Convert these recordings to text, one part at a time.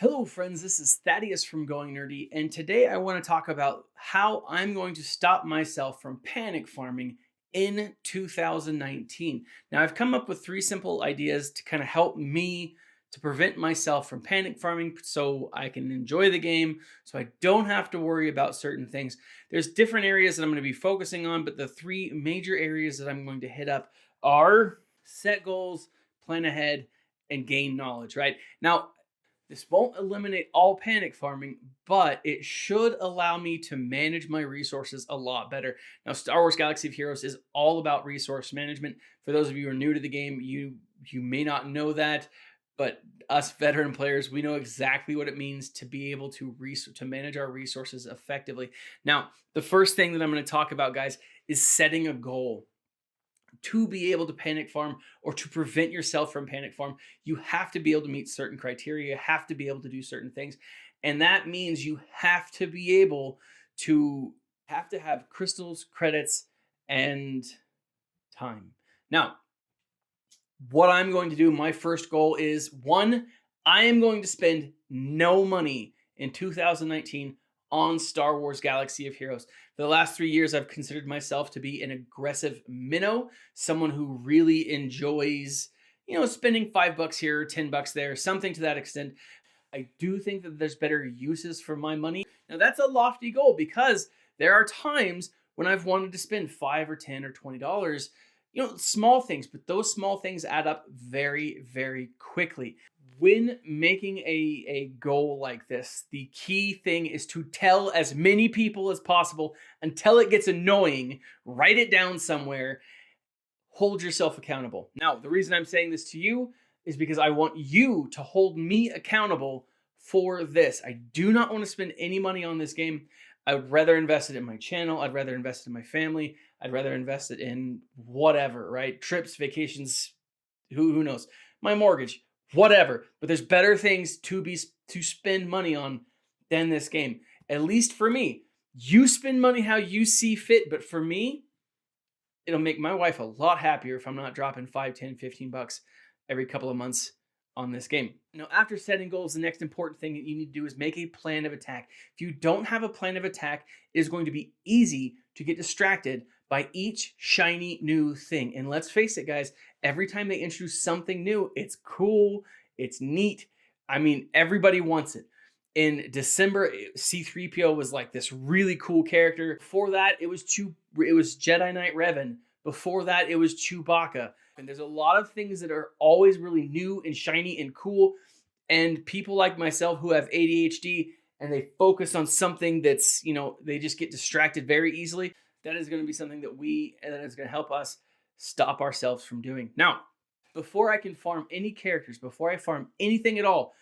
Hello, friends. This is Thaddeus from Going Nerdy, and today I want to talk about how I'm going to stop myself from panic farming in 2019. Now, I've come up with three simple ideas to kind of help me to prevent myself from panic farming so I can enjoy the game, so I don't have to worry about certain things. There's different areas that I'm going to be focusing on, but the three major areas that I'm going to hit up are set goals, plan ahead, and gain knowledge, right? Now, this won't eliminate all panic farming, but it should allow me to manage my resources a lot better. Now, Star Wars Galaxy of Heroes is all about resource management. For those of you who are new to the game, you may not know that, but us veteran players, we know exactly what it means to be able to manage our resources effectively. Now, the first thing that I'm going to talk about, guys, is setting a goal. To be able to panic farm or to prevent yourself from panic farm, you have to be able to meet certain criteria. You have to be able to do certain things. And that means you have to be able to have crystals, credits, and time. Now, what I'm going to do, my first goal is one, I am going to spend no money in 2019 on Star Wars Galaxy of Heroes. For the last 3 years, I've considered myself to be an aggressive minnow, someone who really enjoys, spending $5 here, $10 there, something to that extent. I do think that there's better uses for my money. Now, that's a lofty goal because there are times when I've wanted to spend $5 or $10 or $20, small things, but those small things add up very, very quickly. When making a goal like this, the key thing is to tell as many people as possible until it gets annoying. Write it down somewhere. Hold yourself accountable. Now, the reason I'm saying this to you is because I want you to hold me accountable for this. I do not want to spend any money on this game. I would rather invest it in my channel. I'd rather invest it in my family. I'd rather invest it in whatever, right? Trips, vacations, who knows? My mortgage, whatever. But there's better things to spend money on than this game. At least for me. You spend money how you see fit, but for me, it'll make my wife a lot happier if I'm not dropping 5, 10, 15 bucks every couple of months on this game. Now, after setting goals, the next important thing that you need to do is make a plan of attack. If you don't have a plan of attack, it is going to be easy to get distracted by each shiny new thing. And let's face it, guys, every time they introduce something new, it's cool, it's neat. I mean, everybody wants it. In December, C-3PO was like this really cool character. Before that, it was Jedi Knight Revan. Before that, it was Chewbacca. And there's a lot of things that are always really new and shiny and cool. And people like myself who have ADHD and they focus on something that's, they just get distracted very easily. That is going to be something that is going to help us stop ourselves from doing. Now, before I can farm any characters, before I farm anything at all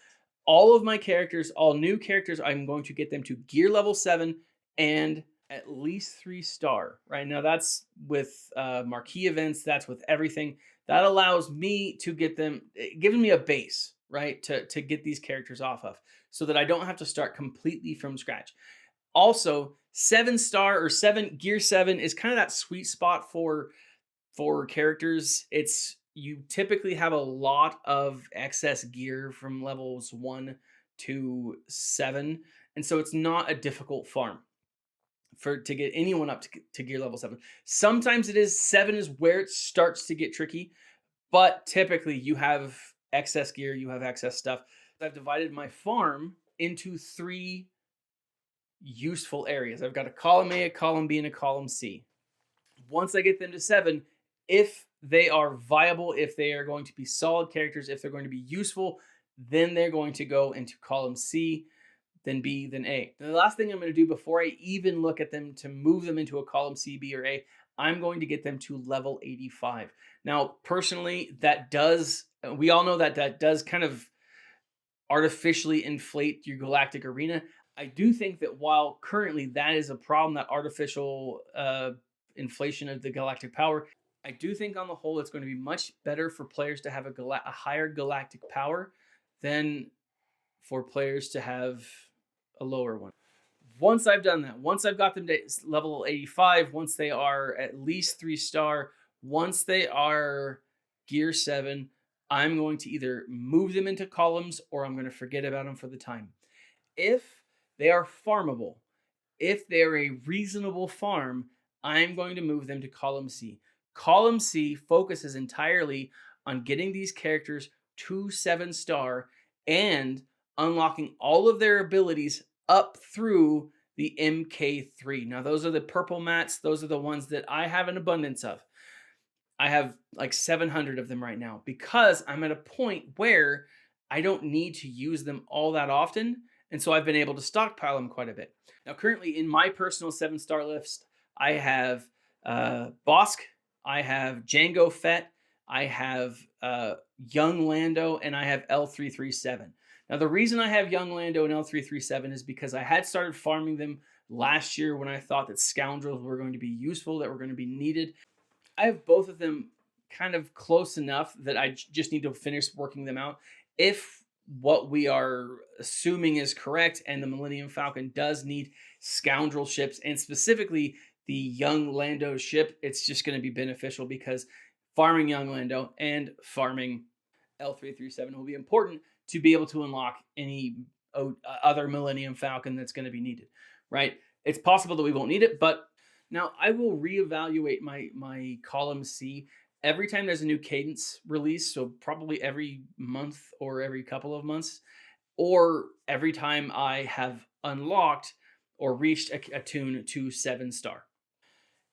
of my characters, all new characters, I'm going to get them to gear level 7 and at least 3-star, right? Now that's with marquee events, that's with everything. That allows me to get them, giving me a base, right? To get these characters off of so that I don't have to start completely from scratch. Also, 7-star or gear 7 is kind of that sweet spot for characters. You typically have a lot of excess gear from levels 1 to 7, and so it's not a difficult farm to get anyone up to gear level 7. Sometimes it is 7 is where it starts to get tricky, but typically you have excess gear, you have excess stuff. I've divided my farm into 3 useful areas. I've got a column A, a column B, and a column C. Once I get them to 7, if they are viable, if they are going to be solid characters, if they're going to be useful, then they're going to go into column C, then B, then A. And the last thing I'm going to do before I even look at them to move them into a column C, B, or A, I'm going to get them to level 85. Now, personally, we all know that does kind of artificially inflate your galactic arena. I do think that while currently that is a problem, that artificial inflation of the galactic power, I do think on the whole it's going to be much better for players to have a higher galactic power than for players to have a lower one. Once I've done that, once I've got them to level 85, once they are at least 3-star, once they are gear 7, I'm going to either move them into columns or I'm going to forget about them for the time. If they are farmable, if they're a reasonable farm, I'm going to move them to column C. Column C focuses entirely on getting these characters to 7-star and unlocking all of their abilities up through the MK3. Now, those are the purple mats. Those are the ones that I have an abundance of. I have like 700 of them right now because I'm at a point where I don't need to use them all that often. And so I've been able to stockpile them quite a bit. Now, currently in my personal 7-star list, I have Bosk, I have Django Fett, I have Young Lando, and I have L337. Now, the reason I have Young Lando and L337 is because I had started farming them last year when I thought that scoundrels were going to be useful, that were going to be needed. I have both of them kind of close enough that I just need to finish working them out. If what we are assuming is correct and the Millennium Falcon does need scoundrel ships, and specifically the Young Lando ship, it's just going to be beneficial because farming Young Lando and farming L337 will be important to be able to unlock any other Millennium Falcon that's going to be needed, right? It's possible that we won't need it, but now I will reevaluate my column C every time there's a new cadence release, so probably every month or every couple of months, or every time I have unlocked or reached a tune to 7-star.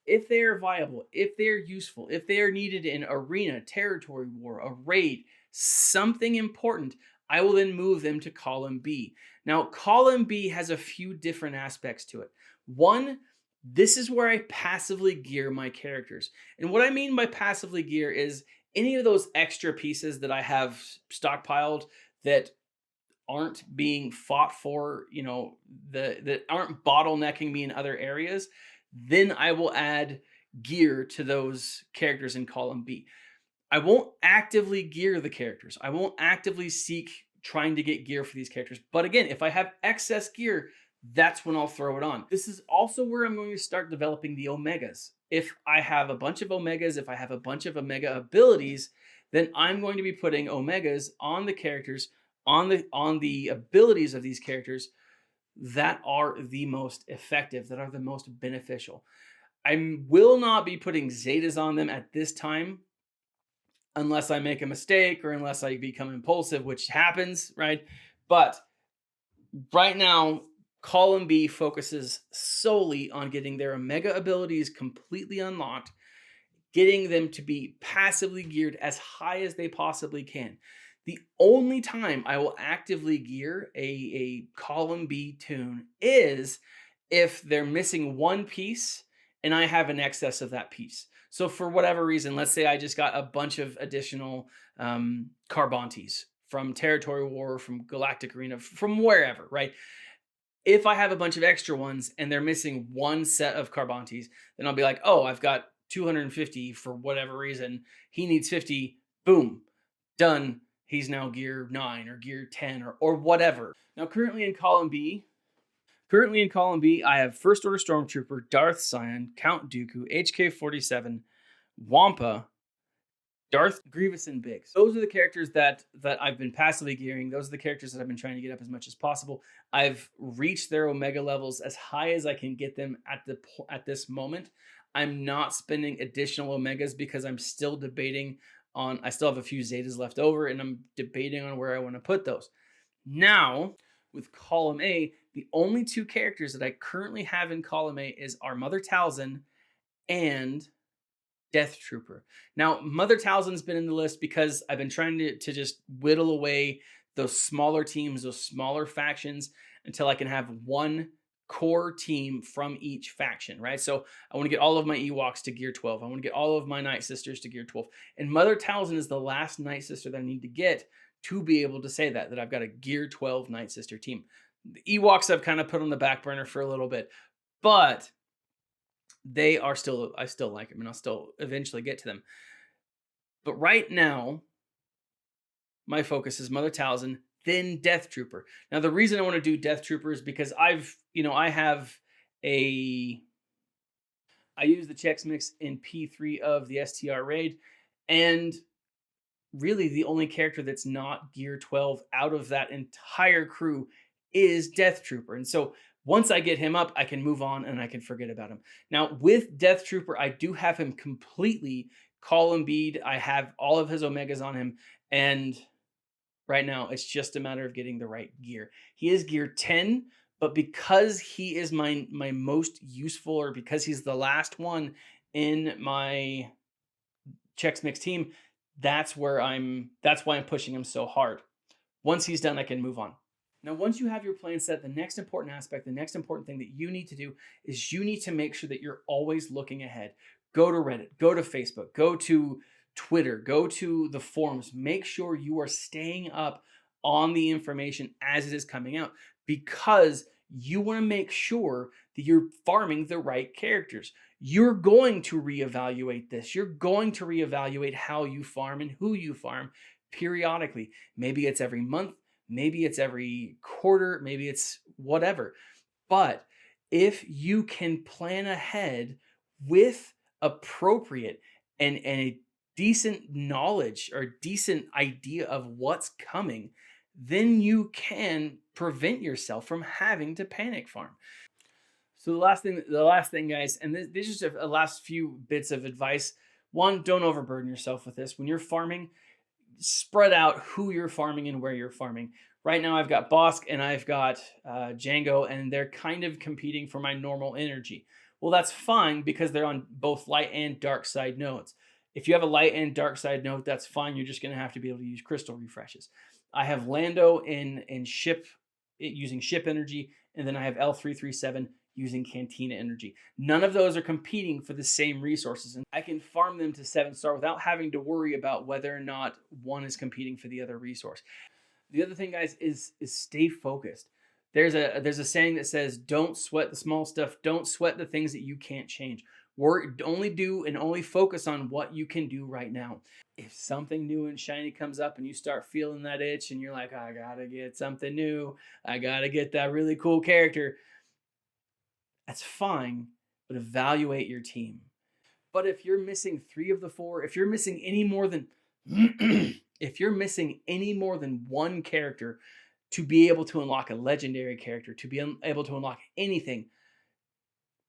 If they are viable, if they are useful, if they are needed in arena, territory war, a raid, something important, I will then move them to column B. Now, column B has a few different aspects to it. One, this is where I passively gear my characters. And what I mean by passively gear is any of those extra pieces that I have stockpiled that aren't being fought for, that aren't bottlenecking me in other areas, then I will add gear to those characters in column B. I won't actively gear the characters. I won't actively seek trying to get gear for these characters. But again, if I have excess gear, that's when I'll throw it on. This is also where I'm going to start developing the Omegas. If I have a bunch of Omegas, if I have a bunch of Omega abilities, then I'm going to be putting Omegas on the characters, on the abilities of these characters that are the most effective, that are the most beneficial. I will not be putting Zetas on them at this time unless I make a mistake or unless I become impulsive, which happens, right? But right now, column B focuses solely on getting their Omega abilities completely unlocked, getting them to be passively geared as high as they possibly can. The only time I will actively gear a column B tune is if they're missing one piece and I have an excess of that piece. So for whatever reason, let's say I just got a bunch of additional Carbontes from Territory War, from Galactic Arena, from wherever, right? If I have a bunch of extra ones and they're missing one set of Carbontes, then I'll be like, oh, I've got 250 for whatever reason. He needs 50. Boom. Done. He's now gear 9 or gear 10 or whatever. Now, currently in column B, I have First Order Stormtrooper, Darth Sion, Count Dooku, HK-47, Wampa, Darth Grievous, and Biggs. Those are the characters that I've been passively gearing. Those are the characters that I've been trying to get up as much as possible. I've reached their Omega levels as high as I can get them at this moment. I'm not spending additional Omegas because I'm still debating on. I still have a few Zetas left over, and I'm debating on where I want to put those. Now, with column A, the only two characters that I currently have in column A are Mother Talzin and Death Trooper. Now, Mother Talzin's been in the list because I've been trying to just whittle away those smaller teams, those smaller factions, until I can have one core team from each faction, right? So I want to get all of my Ewoks to gear 12. I want to get all of my Night Sisters to gear 12. And Mother Talzin is the last Night Sister that I need to get to be able to say that I've got a gear 12 Night Sister team. The Ewoks I've kind of put on the back burner for a little bit, but they are still, I still like them and I'll still eventually get to them. But right now, my focus is Mother Talzin, then Death Trooper. Now, the reason I want to do Death Trooper is because I use the Chex Mix in P3 of the STR raid, and really the only character that's not gear 12 out of that entire crew is Death Trooper. And so once I get him up, I can move on and I can forget about him. Now, with Death Trooper, I do have him completely column bead. I have all of his Omegas on him. And right now, it's just a matter of getting the right gear. He is gear 10, but because he is my most useful, or because he's the last one in my Chex Mix team, that's why I'm pushing him so hard. Once he's done, I can move on. Now, once you have your plan set, the next important aspect, the next important thing that you need to do is you need to make sure that you're always looking ahead. Go to Reddit, go to Facebook, go to Twitter, go to the forums. Make sure you are staying up on the information as it is coming out, because you want to make sure that you're farming the right characters. You're going to reevaluate this. You're going to reevaluate how you farm and who you farm periodically. Maybe it's every month, maybe it's every quarter, maybe it's whatever. But if you can plan ahead with appropriate and a decent knowledge or decent idea of what's coming, then you can prevent yourself from having to panic farm. So the last thing, guys, and this is just a last few bits of advice. One, don't overburden yourself with this. When you're farming, spread out who you're farming and where you're farming. Right now, I've got Bosk and I've got Django, and they're kind of competing for my normal energy. Well, that's fine because they're on both light and dark side nodes. If you have a light and dark side node, that's fine. You're just going to have to be able to use crystal refreshes. I have Lando in ship using ship energy, and then I have L337 using Cantina energy. None of those are competing for the same resources, and I can farm them to 7-star without having to worry about whether or not one is competing for the other resource. The other thing, guys, is stay focused. There's a saying that says, don't sweat the small stuff. Don't sweat the things that you can't change. Only focus on what you can do right now. If something new and shiny comes up and you start feeling that itch and you're like, I gotta get something new, I gotta get that really cool character, that's fine, but evaluate your team. But if you're missing 3 of the 4, if you're missing any more than if you're missing any more than one character to be able to unlock a legendary character, to be able to unlock anything,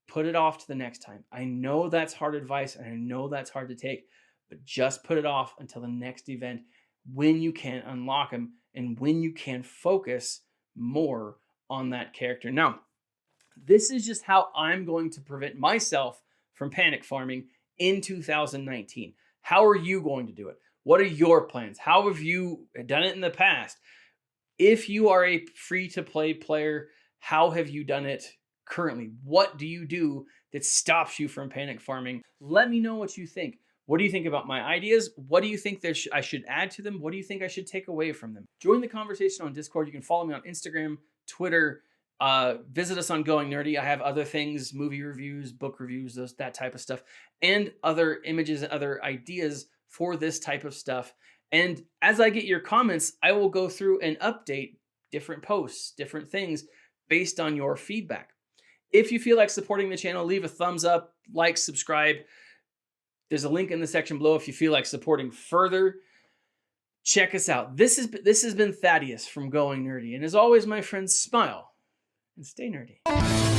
put it off to the next time. I know that's hard advice and I know that's hard to take, but just put it off until the next event when you can unlock them and when you can focus more on that character. Now, this is just how I'm going to prevent myself from panic farming in 2019. How are you going to do it? What are your plans? How have you done it in the past? If you are a free-to-play player, how have you done it currently? What do you do that stops you from panic farming? Let me know what you think. What do you think about my ideas? What do you think I should add to them? What do you think I should take away from them? Join the conversation on Discord. You can follow me on Instagram, Twitter. Visit us on Going Nerdy. I have other things, movie reviews, book reviews, that type of stuff, and other images and other ideas for this type of stuff. And as I get your comments, I will go through and update different posts, different things based on your feedback. If you feel like supporting the channel, leave a thumbs up, like, subscribe. There's a link in the section below if you feel like supporting further. Check us out. This has been Thaddeus from Going Nerdy. And as always, my friends, smile and stay nerdy.